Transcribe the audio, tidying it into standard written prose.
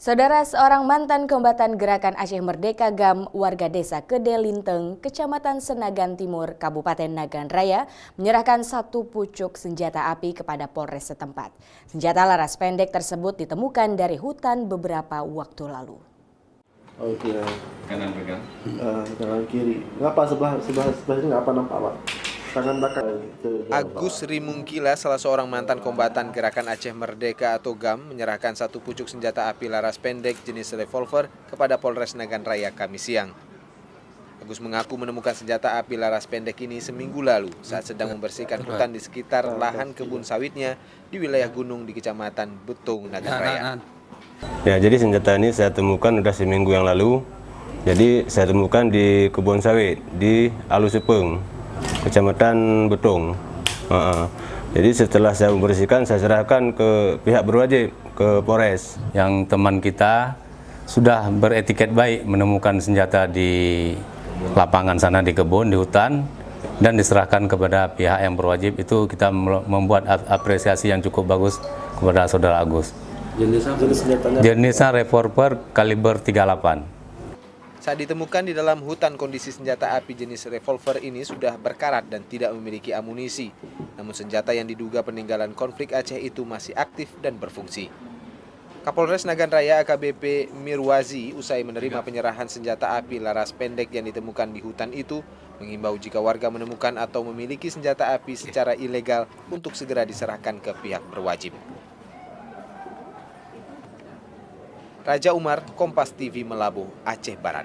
Saudara, seorang mantan kombatan Gerakan Aceh Merdeka GAM warga desa Kedelinteng, Kecamatan Senagan Timur, Kabupaten Nagan Raya, menyerahkan satu pucuk senjata api kepada Polres setempat. Senjata laras pendek tersebut ditemukan dari hutan beberapa waktu lalu. Oke. Kanan pegang. Kanan kiri. Ngapa sebelah ini ngapa nampak, Pak? Tangan belakang. Agus Rimungkila, salah seorang mantan kombatan Gerakan Aceh Merdeka atau GAM, menyerahkan satu pucuk senjata api laras pendek jenis revolver kepada Polres Nagan Raya Kamis siang. Agus mengaku menemukan senjata api laras pendek ini seminggu lalu saat sedang membersihkan hutan di sekitar lahan kebun sawitnya di wilayah gunung di Kecamatan Betung, Nagan Raya. Ya, jadi senjata ini saya temukan udah seminggu yang lalu. Jadi saya temukan di kebun sawit di Alusepeng, Kecamatan Betung. Jadi setelah saya membersihkan, saya serahkan ke pihak berwajib, ke Polres. Yang teman kita sudah beretiket baik menemukan senjata di lapangan sana, di kebun, di hutan, dan diserahkan kepada pihak yang berwajib. Itu kita membuat apresiasi yang cukup bagus kepada Saudara Agus. Jenisnya revolver kaliber 38. Saat ditemukan di dalam hutan, kondisi senjata api jenis revolver ini sudah berkarat dan tidak memiliki amunisi. Namun senjata yang diduga peninggalan konflik Aceh itu masih aktif dan berfungsi. Kapolres Nagan Raya AKBP Mirwazi usai menerima penyerahan senjata api laras pendek yang ditemukan di hutan itu, mengimbau jika warga menemukan atau memiliki senjata api secara ilegal untuk segera diserahkan ke pihak berwajib. Raja Umar, Kompas TV, Melabuh, Aceh Barat.